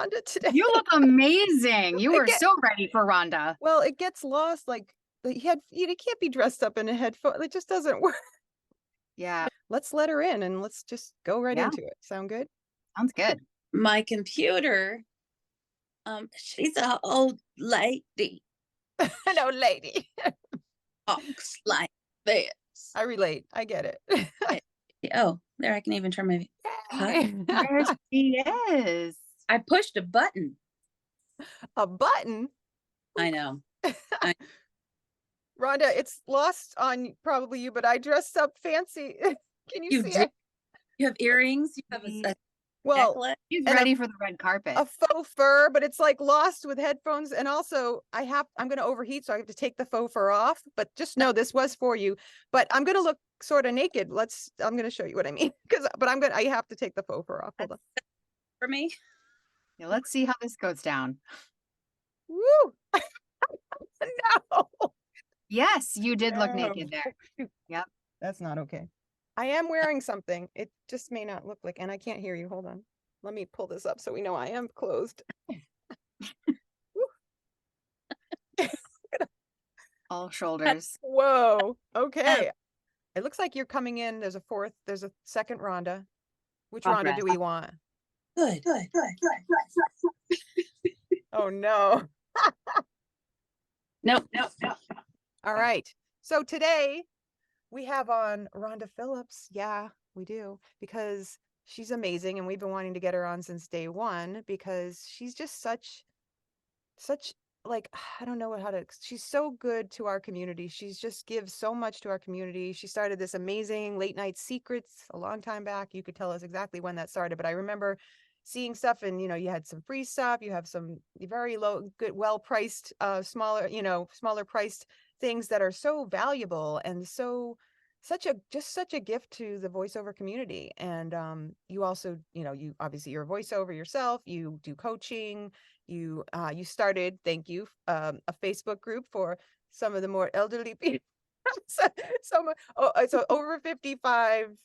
Rhonda today. You look amazing. You were so ready for Rhonda. Well, it gets lost. Like you can't be dressed up in a headphone. It just doesn't work. Yeah. Let's let her in and let's just go right Yeah. into it. Sound good? Sounds good. My computer, she's an old lady, No, lady. talks like this. I relate. I get it. Oh, there, I can even turn my There she is. I pushed a button. A button. I know. Rhonda, it's lost on probably you, but I dressed up fancy. Can you You see did. it? You have earrings. You have a Well, necklace. She's and ready for the red carpet. a faux fur, but it's like lost with headphones. And also I'm going to overheat, so I have to take the faux fur off, but just know this was for you, but I'm going to look sort of naked. I'm going to show you what I mean. I have to take the faux fur off. Hold on. For me. Yeah, let's see how this goes down. Woo. No. Yes, you did look No. naked there. Yep. That's not okay. I am wearing something. It just may not look like, and I can't hear you. Hold on. Let me pull this up so we know I am closed. All shoulders. Whoa. Okay. It looks like you're coming in. There's a second Rhonda. Which Oh, Rhonda breath. do we want? Good. Oh, no. Nope. All right. So today we have on Rhonda Phillips. Yeah, we do, because she's amazing. And we've been wanting to get her on since day one because she's just such like, I don't know she's so good to our community. She's just gives so much to our community. She started this amazing late night secrets a long time back. You could tell us exactly when that started, but I remember seeing stuff, and you had some free stuff, you have some very low, good, well-priced, smaller priced things that are so valuable and such a gift to the voiceover community. And you also, you obviously, you're a voiceover yourself, you do coaching, you started, thank you, a Facebook group for some of the more elderly people. So over 55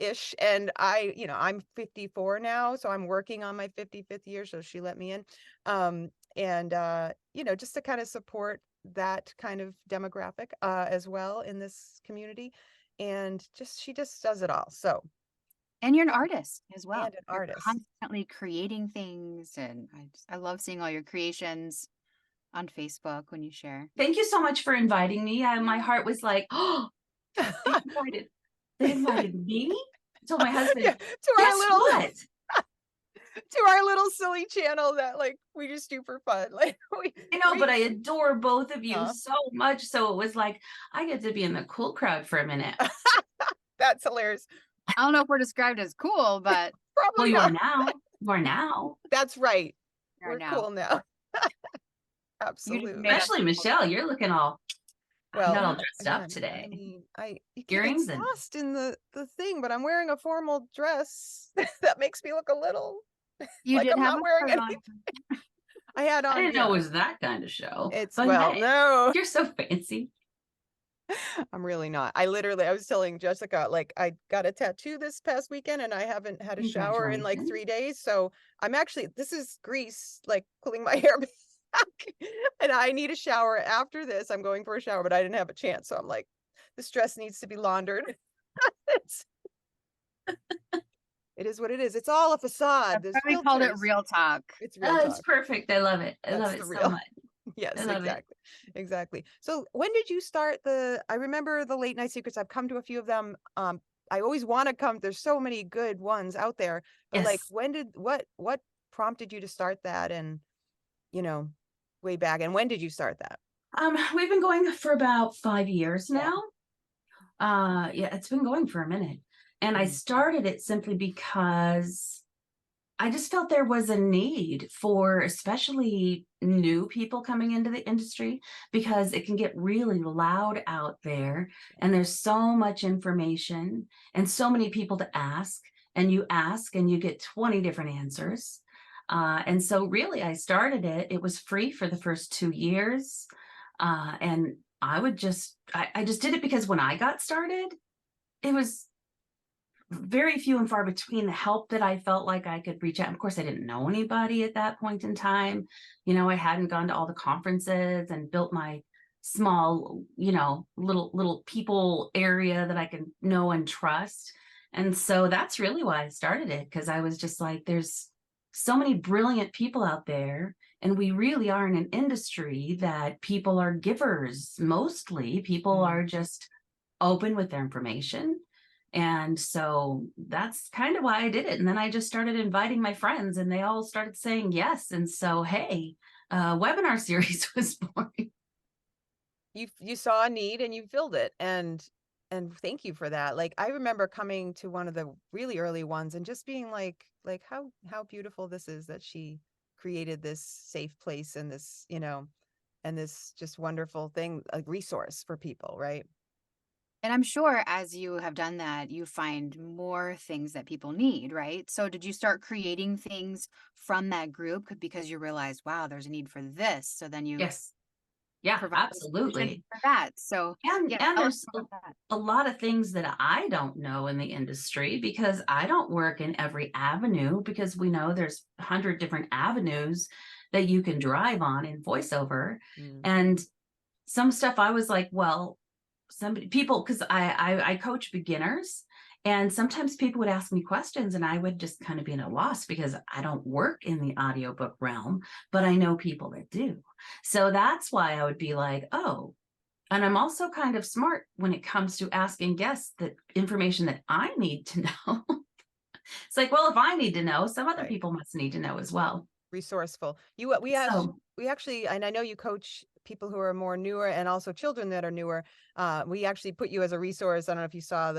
ish, and I'm 54 now, so I'm working on my 55th year, so she let me in, and just to kind of support that kind of demographic as well in this community, and she just does it all. So, And you're an artist as well. and an You're artist. constantly creating things, and I love seeing all your creations on Facebook when you share. Thank you so much for inviting me. My heart was like, oh, they invited me. I told my husband, Yeah, guess what? to our little silly channel that we just do for fun. But I adore both of you so much. So it was like, I get to be in the cool crowd for a minute. That's hilarious. I don't know if we're described as cool, but Probably you not. are now. You are now. That's right. We're now. cool now. Absolutely. Especially Michelle, you're looking all well, not all dressed again, up today. Earrings lost in the thing, but I'm wearing a formal dress that makes me look a little you like did I'm have not wearing anything. I had on. I didn't know it was that kind of show. No. You're so fancy. I'm really not. I was telling Jessica, I got a tattoo this past weekend and I haven't had a shower in 3 days. So this is Grease, pulling my hair back. And I need a shower after this. I'm going for a shower, but I didn't have a chance. So I'm like, this dress needs to be laundered. It is what it is. It's all a facade. We called it real talk. It's real talk. It's perfect. I love it. I love it so much. Yes, exactly. So when did you start I remember the late night secrets. I've come to a few of them. I always want to come. There's so many good ones out there. But what prompted you to start that? And, way back. And when did you start that? We've been going for about 5 years now. It's been going for a minute. And I started it simply because I just felt there was a need for especially new people coming into the industry, because it can get really loud out there and there's so much information and so many people to ask, and you get 20 different answers. And so really I started it. It was free for the first 2 years. And I just did it because when I got started, it was very few and far between the help that I felt like I could reach out. Of course, I didn't know anybody at that point in time. I hadn't gone to all the conferences and built my small, little people area that I can know and trust. And so that's really why I started it, because I was just like, there's so many brilliant people out there. And we really are in an industry that people are givers. Mostly people are just open with their information. And so that's kind of why I did it. And then I just started inviting my friends and they all started saying yes. And so, hey, webinar series was born. You saw a need and you filled it, and thank you for that. Like, I remember coming to one of the really early ones and just being like how beautiful this is that she created this safe place and this, and this just wonderful thing, a resource for people, right? And I'm sure as you have done that, you find more things that people need, right? So did you start creating things from that group because you realized, wow, there's a need for this? So then you Yes. Yeah, provide a solution absolutely. for that. So And yeah, and tell us there's about that. a lot of things that I don't know in the industry because I don't work in every avenue, because we know there's 100 different avenues that you can drive on in voiceover. And some stuff I was like, well, people, because I coach beginners, and sometimes people would ask me questions and I would just kind of be at a loss because I don't work in the audiobook realm, but I know people that do. So that's why I would be like, oh, and I'm also kind of smart when it comes to asking guests the information that I need to know. It's like, well, if I need to know, some other Right. people must need to know as well. Resourceful. So, We actually, and I know you coach people who are more newer and also children that are newer. We actually put you as a resource. I don't know if you saw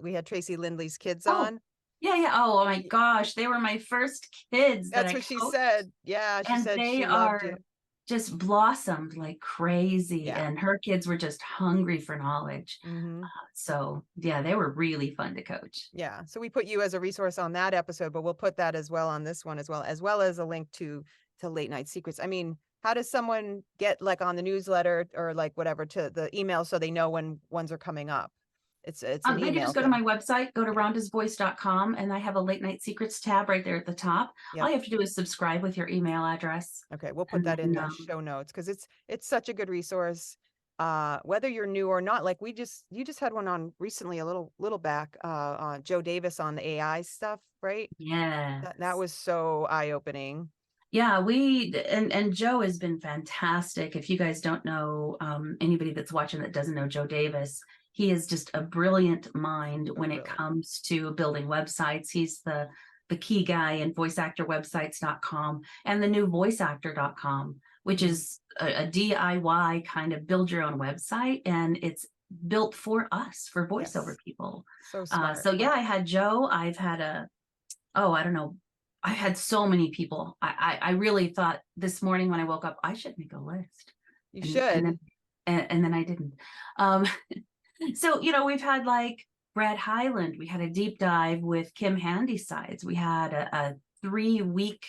we had Tracy Lindley's kids oh, on. yeah. Oh my gosh. They were my first kids that That's I what she coached, said. Yeah, she and said they she loved are you. just blossomed like crazy. Yeah. And her kids were just hungry for knowledge. Mm-hmm. So yeah, they were really fun to coach. Yeah. So we put you as a resource on that episode, but we'll put that as well on this one as well as a link to Late Night Secrets. I mean, how does someone get like on the newsletter or like whatever to the email so they know when ones are coming up? It's an They can email just go to thing. my website, go to Yeah. rhondasvoice.com, and I have a Late Night Secrets tab right there at the top. All Yep. you have to do is subscribe with your email address. Okay, we'll put And that in then, the show notes because it's such a good resource. Whether you're new or not, like you just had one on recently, a little back, on Joe Davis on the AI stuff, right? yes. That was so eye-opening. Yeah, and Joe has been fantastic. If you guys don't know, anybody that's watching that doesn't know Joe Davis, he is just a brilliant mind when it Brilliant. comes to building websites. He's the key guy in voiceactorwebsites.com and the new voiceactor.com, which is a DIY kind of build your own website, and it's built for us, for voiceover Yes. people. So smart. So yeah, I had Joe. I've had I don't know. I had so many people. I really thought this morning when I woke up, I should make a list. You And should. then I didn't. So, we've had like Brad Highland. We had a deep dive with Kim Handysides. We had a 3-week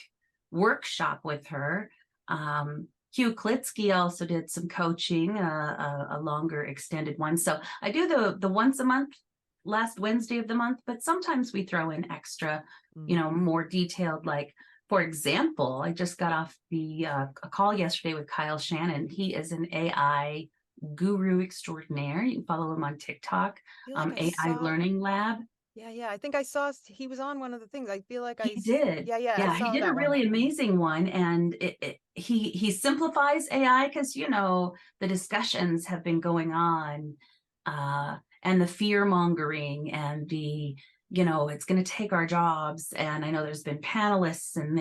workshop with her. Hugh Klitsky also did some coaching, a longer extended one. So I do the once a month, last Wednesday of the month, but sometimes we throw in extra, more detailed, like, for example, I just got off a call yesterday with Kyle Shannon. He is an AI guru extraordinaire. You can follow him on TikTok, I feel like I AI saw. Learning Lab. Yeah. I think I saw he was on one of the things. I feel like He did. Yeah, I Yeah, he saw did a that one. really amazing one. And he simplifies AI because, the discussions have been going on, and the fear mongering and it's going to take our jobs. And I know there's been panelists and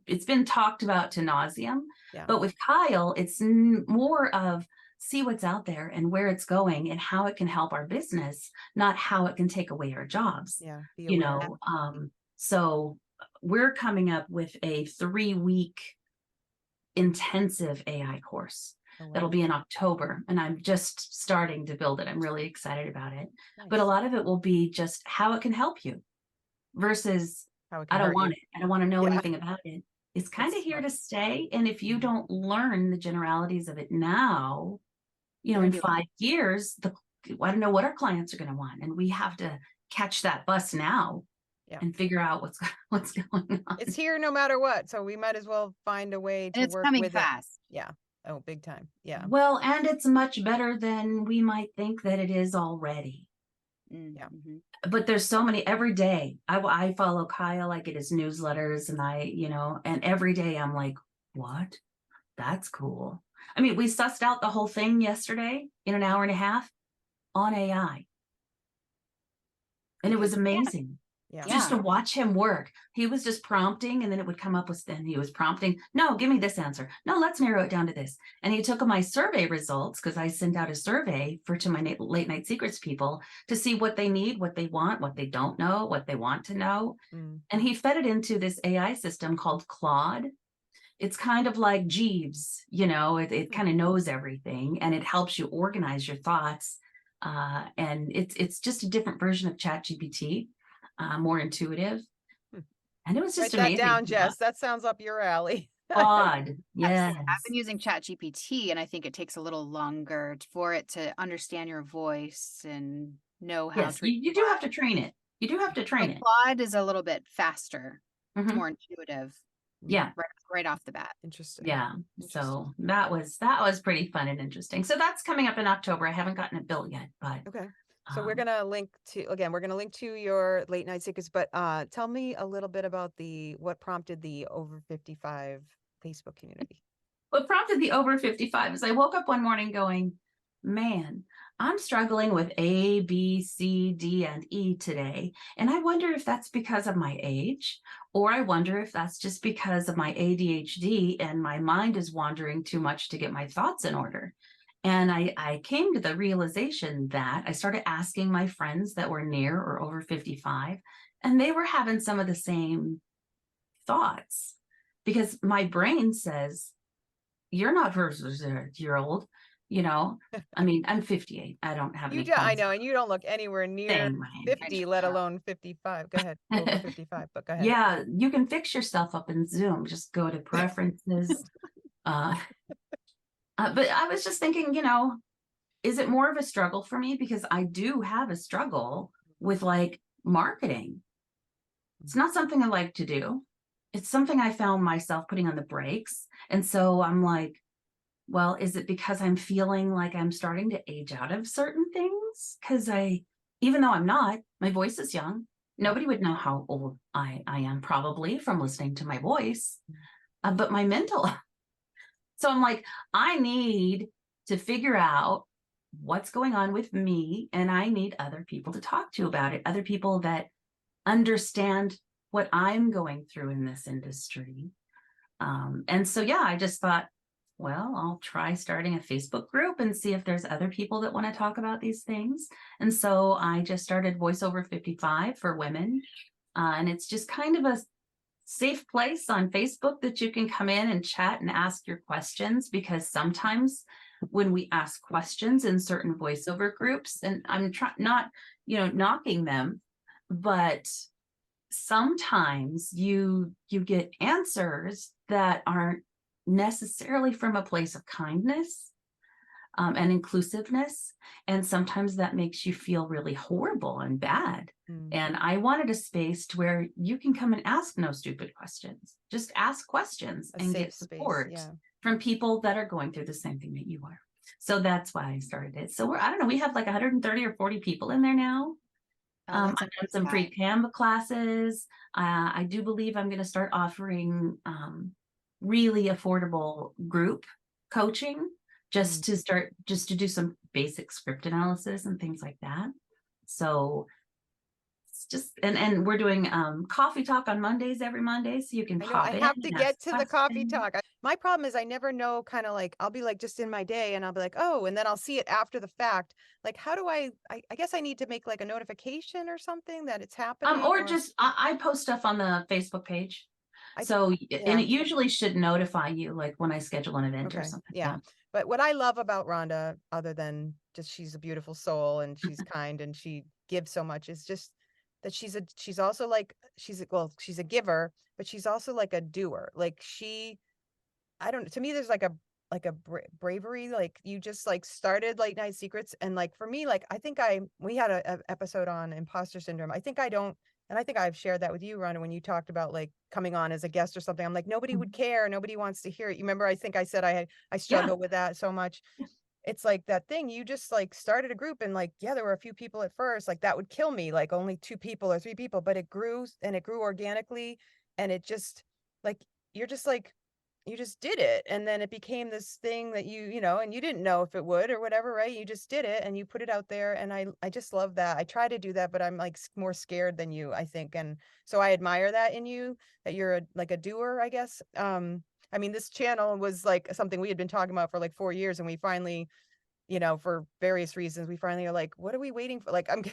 it's been talked about to nauseum. Yeah. But with Kyle, it's more of see what's out there and where it's going and how it can help our business, not how it can take away our jobs. Yeah. Be aware. So we're coming up with a 3-week intensive AI course. Oh, wow. That'll be in October, and I'm just starting to build it. I'm really excited about it. Nice. But a lot of it will be just how it can help you versus How it can I don't hurt want you. it. I don't want to know Yeah. anything about it. It's kind of That's here smart. to stay. And if you don't learn the generalities of it now, You're in gonna be 5 years, I don't know what our clients are going to want. And we have to catch that bus now Yeah. and figure out what's going on. It's here no matter what. So we might as well find a way to And it's work coming with it. fast. Yeah. Oh, big time. Yeah. Well, and it's much better than we might think that it is already. Yeah. Mhm. But there's so many every day. I follow Kyle, I get his newsletters, and and every day I'm like, what? That's cool. I mean, we sussed out the whole thing yesterday in an hour and a half on AI. And it was Because you can. amazing. Yeah. Just to watch him work. He was just prompting, and then it would come up with, then he was prompting, no, give me this answer. No, let's narrow it down to this. And he took my survey results, because I sent out a survey to my late night secrets people to see what they need, what they want, what they don't know, what they want to know. Mm. And he fed it into this AI system called Claude. It's kind of like Jeeves, it kind of knows everything, and it helps you organize your thoughts. And it's just a different version of ChatGPT, more intuitive. Hmm. And it was just Write that amazing. down, Jess. That sounds up your alley. Claude, yes. I've been using ChatGPT, and I think it takes a little longer for it to understand your voice and know how Yes, to. you do have to train it. You do have to train it. Claude is a little bit faster. It's Mhm. more intuitive. Yeah. Right off the bat. Interesting. Yeah. Interesting. So that was pretty fun and interesting. So that's coming up in October. I haven't gotten it built yet, but Okay. So we're um, gonna link to your late night secrets, but tell me a little bit about what prompted the over 55 Facebook community. what prompted the over 55 is I woke up one morning going, man, I'm struggling with A, B, C, D, and E today. And I wonder if that's because of my age, or I wonder if that's just because of my ADHD and my mind is wandering too much to get my thoughts in order. And I came to the realization that I started asking my friends that were near or over 55, and they were having some of the same thoughts, because my brain says, you're not a year old, I mean, I'm 58. I don't have any I kids. know, and you don't look anywhere near Same age. 50, let alone 55. Go ahead. Over 55, but go ahead. Yeah, you can fix yourself up in Zoom. Just go to preferences. But I was just thinking, is it more of a struggle for me? Because I do have a struggle with like marketing. It's not something I like to do. It's something I found myself putting on the brakes. And so I'm like, well, is it because I'm feeling like I'm starting to age out of certain things? Because even though I'm not, my voice is young. Nobody would know how old I am probably from listening to my voice, but my mental. So I'm like, I need to figure out what's going on with me, and I need other people to talk to about it, other people that understand what I'm going through in this industry. And so, yeah, I just thought, well, I'll try starting a Facebook group and see if there's other people that want to talk about these things. And so I just started Voiceover 55 for women. And it's just kind of a safe place on Facebook that you can come in and chat and ask your questions, because sometimes when we ask questions in certain voiceover groups, and I'm not, knocking them, but sometimes you get answers that aren't necessarily from a place of kindness and inclusiveness, and sometimes that makes you feel really horrible and bad. And I wanted a space to where you can come and ask no stupid questions, just ask questions and get support from people that are going through the same thing that you are. So that's why I started it. So I don't know, we have like 130 or 40 people in there now. I've done some free Canva classes. I do believe I'm going to start offering really affordable group coaching, just to do some basic script analysis and things like that. So it's just, and we're doing coffee talk on Mondays, every Monday, so you can pop in. I have to get to the coffee talk. My problem is I never know, kind of like, I'll be like just in my day and I'll be like, oh, and then I'll see it after the fact. Like, how do I guess I need to make like a notification or something that it's happening. Or just, I post stuff on the Facebook page. And it usually should notify you like when I schedule an event or something. Yeah. But what I love about Rhonda, other than just she's a beautiful soul and she's kind and she gives so much, is just that she's also like, she's a giver, but she's also like a doer. Like to me, there's like like a bravery, like you just like started like Night Secrets. And like for me, like I think we had a episode on imposter syndrome. I think I don't, and I think I've shared that with you, Rhonda, when you talked about like coming on as a guest or something. I'm like, nobody would care, nobody wants to hear it. You remember, I think I said I struggle with that so much. It's like that thing, you just like started a group, and like, yeah, there were a few people at first, like that would kill me, like only 2 people or 3 people, but it grew, and it grew organically. And it just like, you're just like, you just did it. And then it became this thing that you know, and you didn't know if it would or whatever, right? You just did it and you put it out there. And I just love that. I try to do that, but I'm like more scared than you, I think. And so I admire that in you, that you're like a doer, I guess. I mean, this channel was like something we had been talking about for like 4 years, and we finally, you know, for various reasons, we finally are like, what are we waiting for? Like, I'm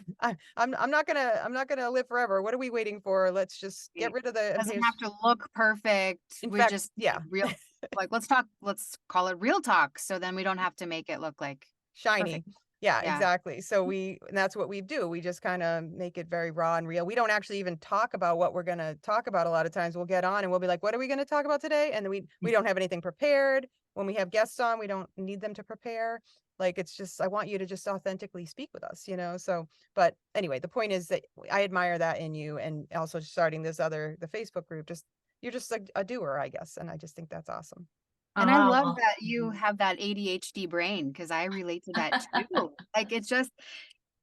not gonna live forever. What are we waiting for? Let's just get It rid of the doesn't have to look perfect. In We fact, just yeah, need real, like, let's call it real talk. So then we don't have to make it look like shiny. perfect. Yeah, Yeah. exactly. So and that's what we do. We just kind of make it very raw and real. We don't actually even talk about what we're going to talk about. A lot of times we'll get on and we'll be like, what are we going to talk about today? And then we don't have anything prepared. When we have guests on, we don't need them to prepare. Like, it's just, I want you to just authentically speak with us, you know? So, but anyway, the point is that I admire that in you, and also starting the Facebook group, just, you're just a doer, I guess. And I just think that's awesome. And I love Oh, that you have that ADHD brain, because I relate to that too. Like, it's just,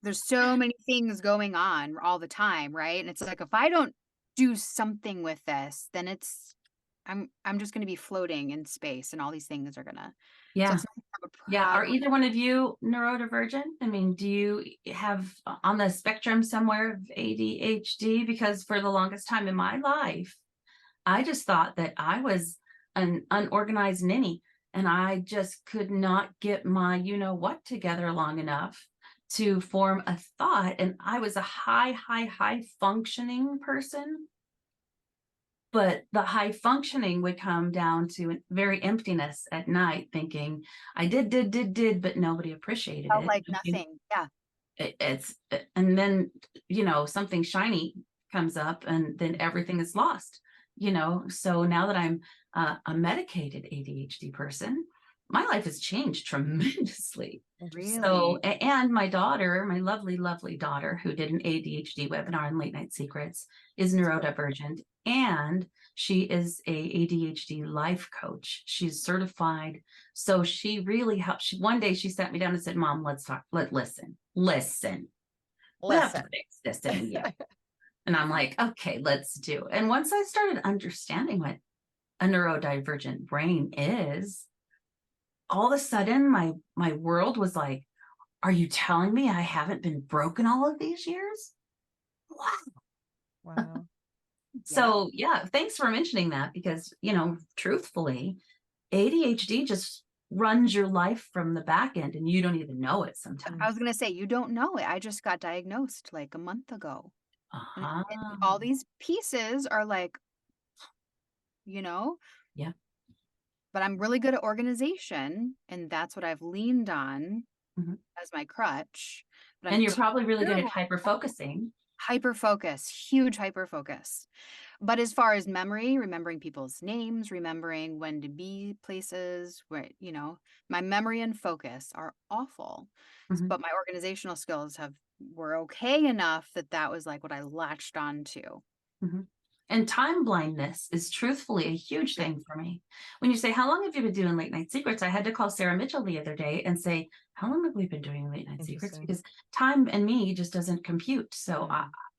there's so many things going on all the time, right? And it's like, if I don't do something with this, then I'm just going to be floating in space, and all these things are gonna. So yeah. it's nice to have a Yeah. Are proud. either one of you neurodivergent? I mean, do you have on the spectrum somewhere of ADHD? Because for the longest time in my life, I just thought that I was an unorganized ninny, and I just could not get my you know what together long enough to form a thought. And I was a high functioning person, but the high functioning would come down to very emptiness at night, thinking I did, but nobody appreciated Felt it. like nothing. Yeah. It's and then, you know, something shiny comes up, and then everything is lost, you know. So now that I'm a medicated ADHD person, my life has changed tremendously. So, Really? and my daughter, my lovely daughter, who did an ADHD webinar on Late Night Secrets, is neurodivergent, and she is a ADHD life coach. She's certified. So she really helped. One day she sat me down and said, Mom, let's talk. Listen. We have to fix this in you. And I'm like, okay, let's do it. And once I started understanding what a neurodivergent brain is, all of a sudden my world was like, are you telling me I haven't been broken all of these years? Wow. Wow. So yeah, thanks for mentioning that, because, you know, truthfully, ADHD just runs your life from the back end, and you don't even know it sometimes. I was gonna say, you don't know it. I just got diagnosed like a month ago. And all Uh-huh. these pieces are like, you know, Yeah. but I'm really good at organization, and that's what I've leaned on Mhm. as my crutch. But And I'm you're probably really good at terrible. hyper focusing. Hyper focus, huge hyper focus. But as far as memory, remembering people's names, remembering when to be places where, you know, my memory and focus are awful. Mhm. But my organizational skills were okay enough that was like what I latched on to. Mhm. And time blindness is truthfully a huge thing for me. When you say, how long have you been doing Late Night Secrets? I had to call Sarah Mitchell the other day and say, how long have we been doing Late Night Secrets? Interesting. Because time and me just doesn't compute. So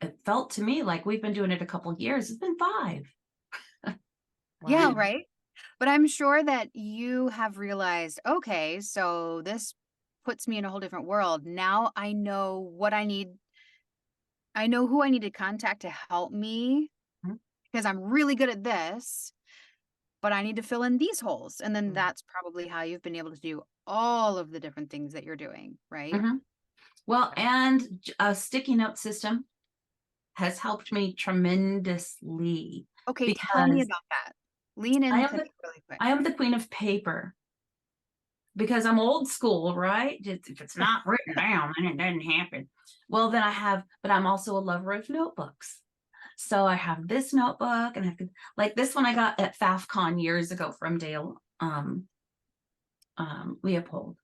it felt to me like we've been doing it a couple of years. It's been 5. Yeah, Wow. right. But I'm sure that you have realized, okay, so this puts me in a whole different world. Now I know what I need. I know who I need to contact to help me, Mhm. because I'm really good at this, but I need to fill in these holes. And then Mm. that's probably how you've been able to do all of the different things that you're doing, right? Mhm. Well, and a sticky note system has helped me tremendously, Okay, tell me because about that. Lean I into am the, it really quick. I am the queen of paper, because I'm old school, right? If it's not written down, then it doesn't happen. Well, then but I'm also a lover of notebooks. So I have this notebook, and I have like this one I got at FAFCon years ago from Dale Leopold.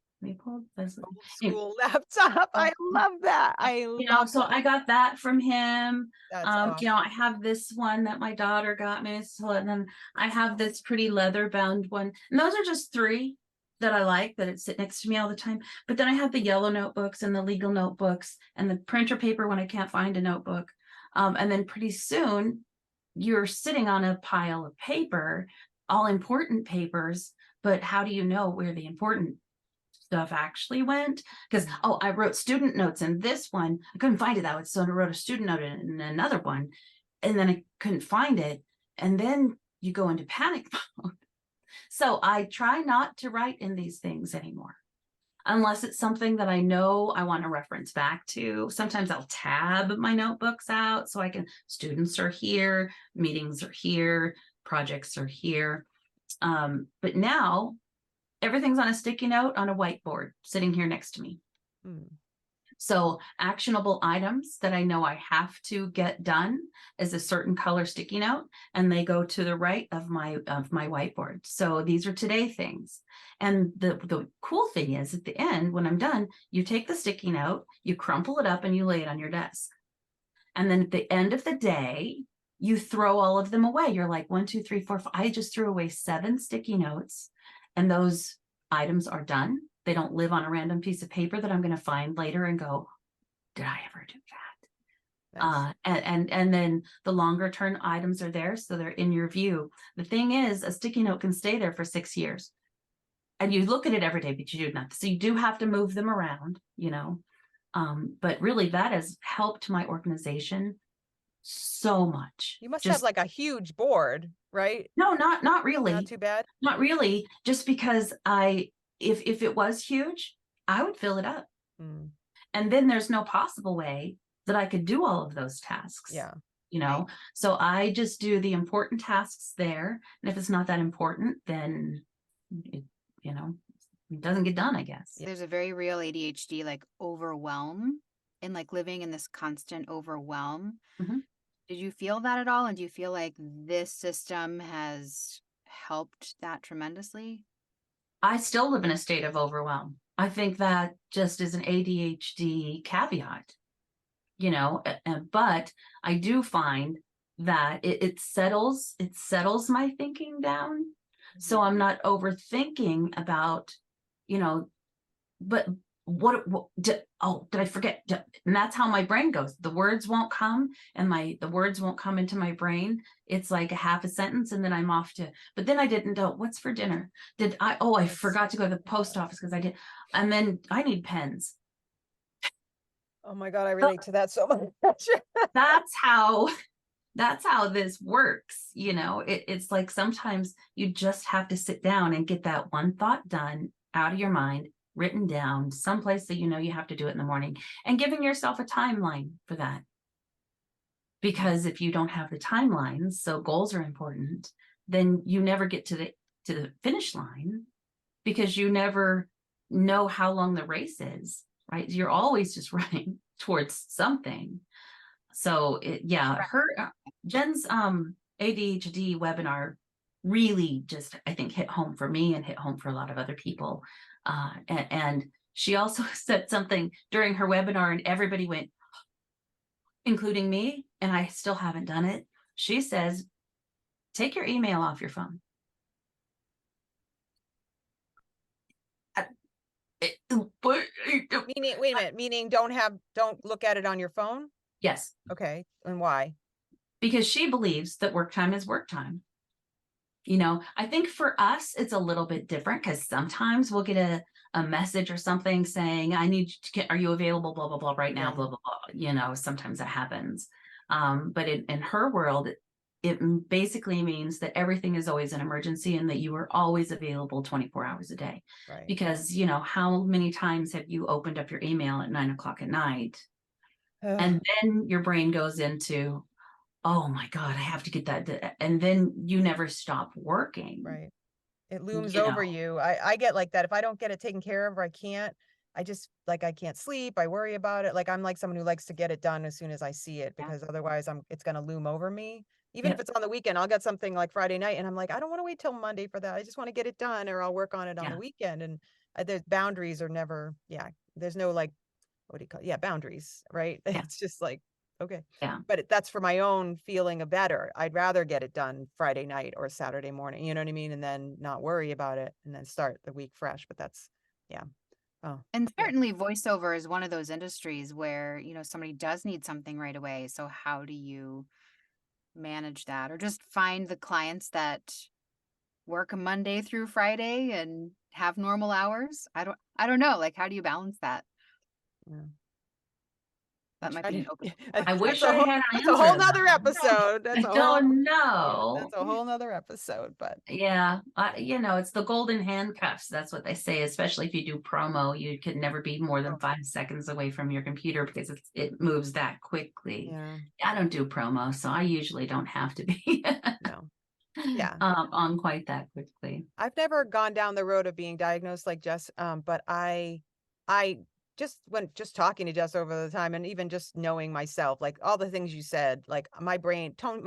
That's Old anyway, school laptop. I love that. I love so I got that from him. that's awesome. I have this one that my daughter got me, and then I have this pretty leather bound one. And those are just 3 that I like, that sit next to me all the time. But then I have the yellow notebooks and the legal notebooks and the printer paper when I can't find a notebook. And then pretty soon you're sitting on a pile of paper, all important papers, but how do you know where the important stuff actually went? Because I wrote student notes in this one. I couldn't find it that way, so I wrote a student note in another one, and then I couldn't find it, and then you go into panic mode. So I try not to write in these things anymore unless it's something that I know I want to reference back to. Sometimes I'll tab my notebooks out so I can, students are here, meetings are here, projects are here. But now everything's on a sticky note on a whiteboard sitting here next to me. Mm. So actionable items that I know I have to get done is a certain color sticky note, and they go to the right of my whiteboard. So these are today things. And the cool thing is, at the end, when I'm done, you take the sticky note, you crumple it up, and you lay it on your desk. And then at the end of the day, you throw all of them away. You're like, 1, 2, 3, 4, 5. I just threw away 7 sticky notes, and those items are done. They don't live on a random piece of paper that I'm going to find later and go, did I ever do that? Nice. And then the longer term items are there, so they're in your view. The thing is, a sticky note can stay there for 6 years, and you look at it every day, but you do nothing. So you do have to move them around, but really that has helped my organization so much. You must have like a huge board, right? No, not really. Not too bad. Not really, just because if it was huge, I would fill it up. Mm. And then there's no possible way that I could do all of those tasks. Yeah. So I just do the important tasks there. And if it's not that important, then it doesn't get done, I guess. There's a very real ADHD, like overwhelm, and like living in this constant overwhelm. Mhm. Did you feel that at all? And do you feel like this system has helped that tremendously? I still live in a state of overwhelm. I think that just is an ADHD caveat, but I do find that it settles my thinking down. So I'm not overthinking about, but did I forget? And that's how my brain goes. The words won't come, and the words won't come into my brain. It's like a half a sentence, and then I'm off to, but then I didn't know what's for dinner. I forgot to go to the post office because I did. And then I need pens. Oh my God, I relate to that so much. That's how this works. It's like sometimes you just have to sit down and get that one thought done out of your mind, written down someplace that you have to do it in the morning, and giving yourself a timeline for that. Because if you don't have the timelines, so goals are important, then you never get to the finish line, because you never know how long the race is, right? You're always just running towards something. So Jen's ADHD webinar really just, I think, hit home for me and hit home for a lot of other people. And she also said something during her webinar, and everybody went, including me, and I still haven't done it. She says, take your email off your phone. Meaning, wait a minute, meaning don't look at it on your phone? Yes. Okay. And why? Because she believes that work time is work time. I think for us, it's a little bit different, because sometimes we'll get a message or something saying, are you available, blah, blah, blah, right now, blah, blah, blah. Sometimes that happens. But in her world, it basically means that everything is always an emergency, and that you are always available 24 hours a day. Right. Because, how many times have you opened up your email at 9:00 at night? And then your brain goes into, oh my God, I have to get that. And then you never stop working. Right. It looms over you. I get like that. If I don't get it taken care of, or I can't, I just like, I can't sleep. I worry about it. Like, I'm like someone who likes to get it done as soon as I see it, Yeah. because otherwise it's going to loom over me. Even if Yep. it's on the weekend, I'll get something like Friday night and I'm like, I don't want to wait till Monday for that. I just want to get it done, or I'll work on it on the Yeah. weekend. And there's boundaries are never, there's no like, what do you call it? Yeah, boundaries, right? Yeah. It's just like, okay. Yeah. But that's for my own feeling of better. I'd rather get it done Friday night or Saturday morning, you know what I mean? And then not worry about it and then start the week fresh. But that's, yeah. Oh, And yeah. certainly voiceover is one of those industries where, somebody does need something right away. So how do you manage that, or just find the clients that work a Monday through Friday and have normal hours? I don't know. Like, how do you balance that? Yeah. That might I be an didn't- open. I wish that's a I whole, had an that's a answer whole to that nother one. episode. That's I a whole, don't yeah, know. that's a whole nother episode, but Yeah, it's the golden handcuffs. That's what they say, especially if you do promo. You can never be more than Oh. 5 seconds away from your computer because it moves that quickly. yeah, I don't do promo, so I usually don't have to be no. Yeah. on quite that quickly. I've never gone down the road of being diagnosed like Jess, but I just talking to Jess over the time, and even just knowing myself, like all the things you said, like my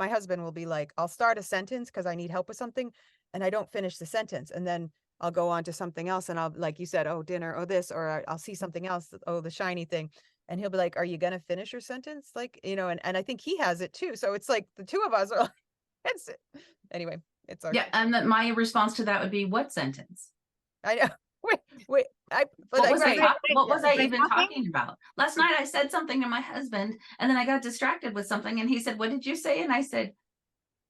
husband will be like, I'll start a sentence because I need help with something, and I don't finish the sentence, and then I'll go on to something else, and I'll, like you said, oh, dinner, oh, this, or I'll see something else, oh, the shiny thing, and he'll be like, are you gonna finish your sentence? Like, and I think he has it too, so it's like the two of us are like, it's anyway. It's our, Yeah, and my response to that would be, what sentence? I know. Wait, What was right. what was I Was I even talking? talking about? Last night I said something to my husband, and then I got distracted with something, and he said, what did you say? And I said,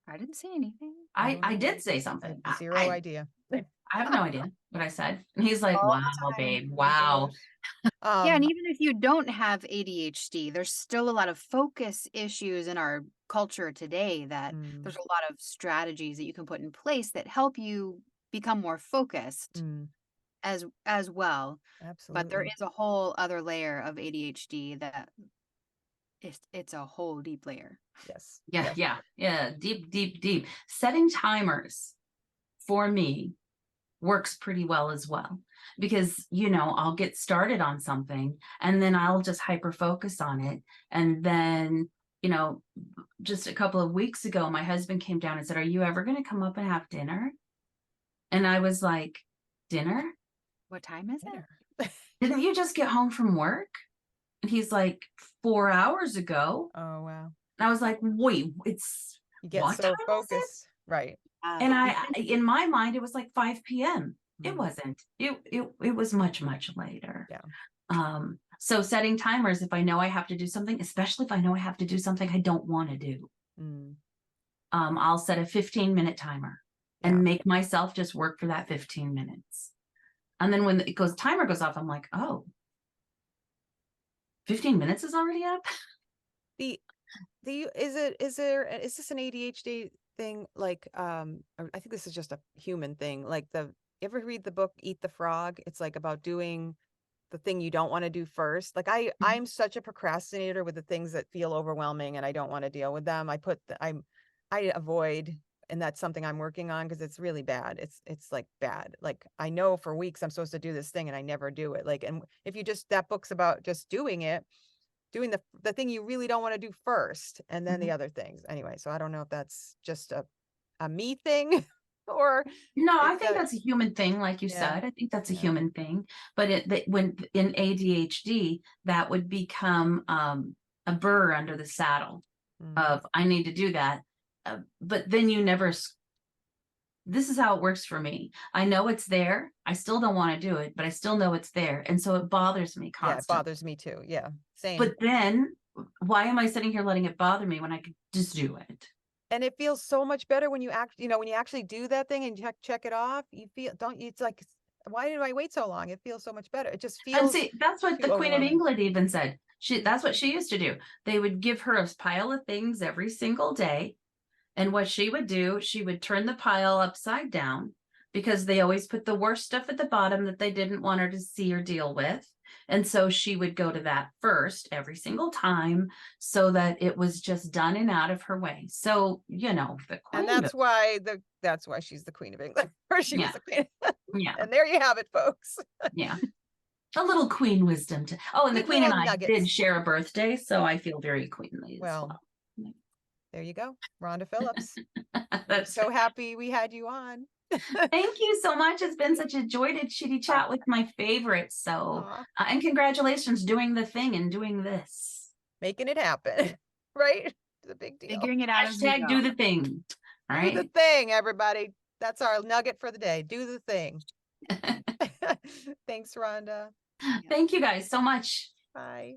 I didn't say anything. I don't I know. did say I something. have zero I idea. have no idea what I said. And he's like, All wow, the time. babe, Oh my wow. gosh. Yeah, and even if you don't have ADHD, there's still a lot of focus issues in our culture today that there's a lot of strategies that you can put in place that help you become more focused as well. But there Absolutely. is a whole other layer of ADHD that it's a whole deep layer. Yes. Yeah, Yes. yeah. Deep. Setting timers for me works pretty well as well, because I'll get started on something and then I'll just hyper focus on it. And then, just a couple of weeks ago, my husband came down and said, are you ever going to come up and have dinner? And I was like, dinner? What time is it? Didn't you just get home from work? And he's like, 4 hours ago. Oh, wow. And I was like, wait, it's You get what so time is it? focused. Right. And in my mind, it was like 5 p.m. It Mm. wasn't. It was much later. Yeah. So setting timers, if I know I have to do something, especially if I know I have to do something I don't want to do, I'll set a 15-minute timer and make myself just work for that 15 minutes. And then when timer goes off, I'm like, oh, 15 minutes is already up. Is this an ADHD thing? Like, or I think this is just a human thing. Like you ever read the book Eat the Frog? It's like about doing the thing you don't want to do first. Like I'm such a procrastinator with the things that feel overwhelming and I don't want to deal with them. I avoid, and that's something I'm working on because it's really bad. It's like bad. Like I know for weeks I'm supposed to do this thing and I never do it. Like, and if that book's about just doing the thing you really don't want to do first, and then the other things. Anyway, so I don't know if that's just a me thing or no, I think that's a human thing, like you Yeah. said. I think that's a Yeah. human thing. But when in ADHD, that would become a burr under the saddle of I need to do that. But then you never. This is how it works for me. I know it's there. I still don't want to do it, but I still know it's there, and so it bothers me Yeah, it constantly. bothers me too. Yeah, same. But then, why am I sitting here letting it bother me when I could just do it? And it feels so much better when you when you actually do that thing and check it off. You feel, don't you? It's like, why did I wait so long? It feels so much better. It just feels. And see, that's what the Queen of overwhelming. England even said. That's what she used to do. They would give her a pile of things every single day. And what she would do, she would turn the pile upside down, because they always put the worst stuff at the bottom that they didn't want her to see or deal with. And so she would go to that first every single time, so that it was just done and out of her way. So, the Queen. And that's why she's the Queen of England. Or she was the Queen. Yeah. And there you have it, folks. Yeah. a little queen wisdom to, oh, and the Good queen and little I nuggets. did share a birthday, so I feel very queenly as Well, well. there you go. Rhonda Phillips. That's So happy we had you on. Thank you so much. It's been such a joy to chitty chat with my favorites. So, Aw, and congratulations doing the thing and doing this. making it happen. Right? It's a big deal. Figuring it out as we Hashtag go. do the thing. All Do the right. thing, everybody. That's our nugget for the day. Do the thing. Thanks, Rhonda. Thank you guys so much. Bye.